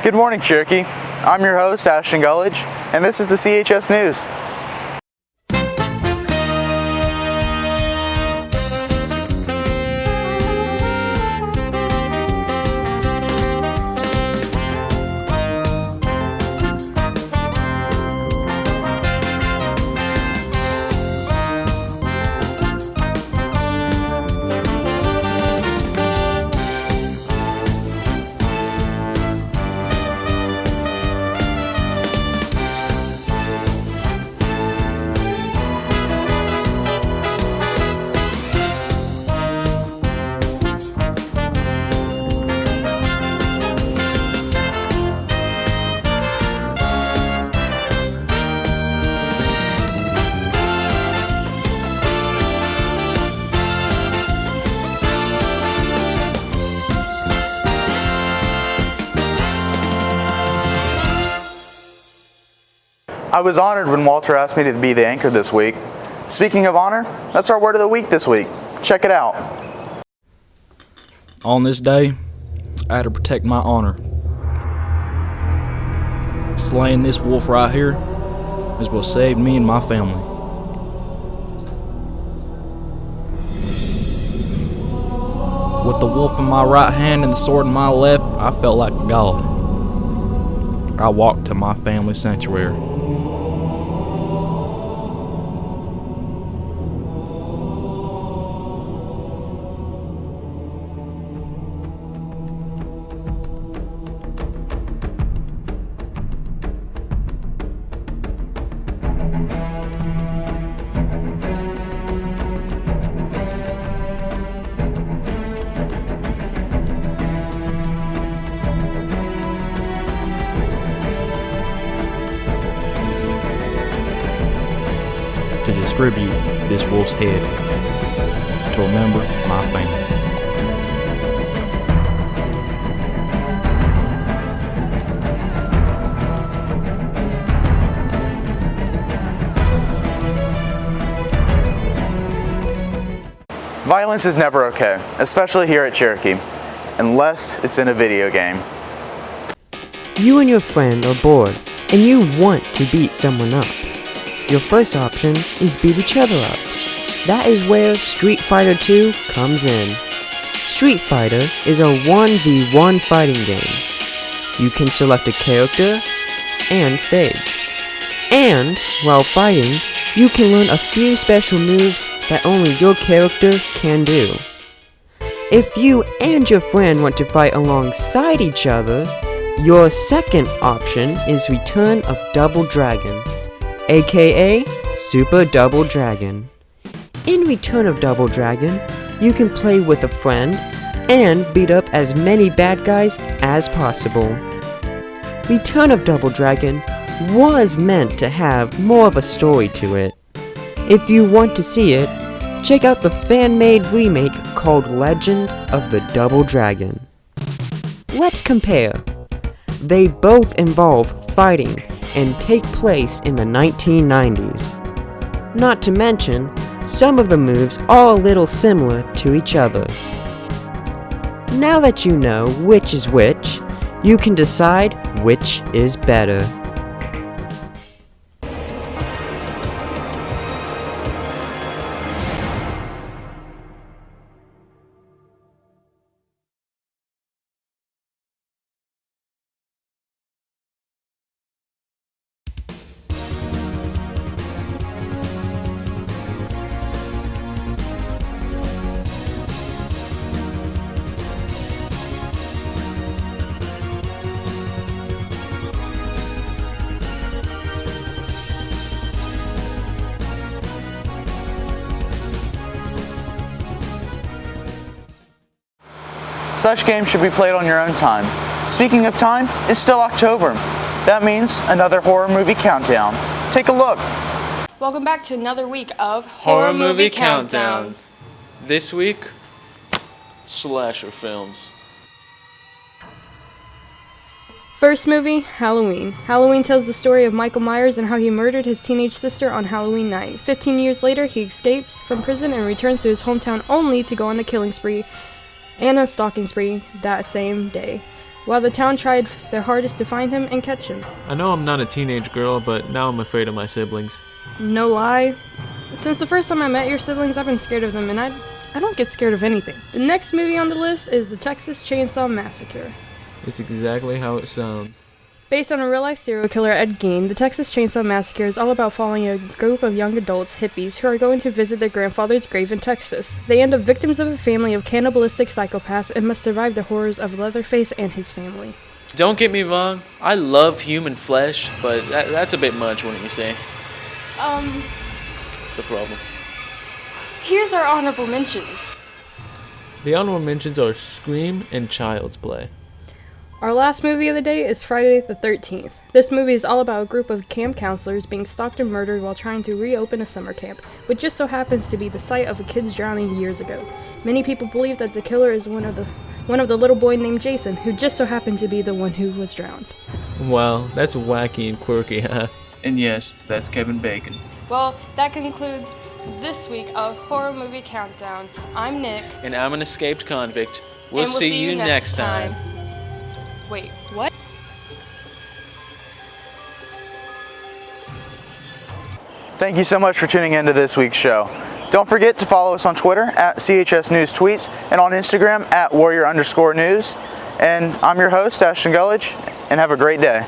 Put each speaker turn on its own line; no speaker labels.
Good morning, Cherokee. I'm your host, Ashton Gullidge, and this is the CHS News. I was honored when Walter asked me to be the anchor this week. Speaking of honor, that's our word of the week this week. Check it out.
On this day, I had to protect my honor. Slaying this wolf right here is what saved me and my family. With the wolf in my right hand and the sword in my left, I felt like a god. I walked to my family sanctuary. To distribute this wolf's head to remember my family.
Violence is never okay, especially here at Cherokee, unless it's in a video game.
You and your friend are bored, and you want to beat someone up. Your first option is beat each other up. That is where Street Fighter 2 comes in. Street Fighter is a 1v1 fighting game. You can select a character and stage. And, while fighting, you can learn a few special moves that only your character can do. If you and your friend want to fight alongside each other, your second option is Return of Double Dragon, aka Super Double Dragon. In Return of Double Dragon, you can play with a friend and beat up as many bad guys as possible. Return of Double Dragon was meant to have more of a story to it. If you want to see it, check out the fan-made remake called Legend of the Double Dragon. Let's compare. They both involve fighting and take place in the 1990s. Not to mention, some of the moves are a little similar to each other. Now that you know which is which, you can decide which is better.
Such games should be played on your own time. Speaking of time, it's still October. That means another horror movie countdown. Take a look.
Welcome back to another week of
Horror Movie Countdowns. This week, slasher films.
First movie, Halloween. Halloween tells the story of Michael Myers and how he murdered his teenage sister on Halloween night. 15 years later, he escapes from prison and returns to his hometown only to go on a killing spree and a stalking spree that same day. while the town tried their hardest to find him and catch him.
I know I'm not a teenage girl, but now I'm afraid of my siblings.
No lie. Since the first time I met your siblings, I've been scared of them, and I don't get scared of anything. The next movie on the list is the Texas Chainsaw Massacre.
It's exactly how it sounds.
Based on a real-life serial killer, Ed Gein, the Texas Chainsaw Massacre is all about following a group of young adults, hippies, who are going to visit their grandfather's grave in Texas. They end up victims of a family of cannibalistic psychopaths and must survive the horrors of Leatherface and his family.
Don't get me wrong, I love human flesh, but that's a bit much, wouldn't you say? That's the problem.
Here's our honorable mentions.
The honorable mentions are Scream and Child's Play.
Our last movie of the day is Friday the 13th. This movie is all about a group of camp counselors being stalked and murdered while trying to reopen a summer camp, which just so happens to be the site of a kid's drowning years ago. Many people believe that the killer is one of the little boy named Jason, who just so happened to be the one who was drowned.
Wow, that's wacky and quirky, huh? And yes, that's Kevin Bacon.
Well, that concludes this week of Horror Movie Countdown. I'm Nick.
And I'm an escaped convict. We'll
and
see you next time.
Wait, what?
Thank you so much for tuning into this week's show. Don't forget to follow us on Twitter at CHS News Tweets and on Instagram at Warrior_News. And I'm your host, Ashton Gullidge, and have a great day.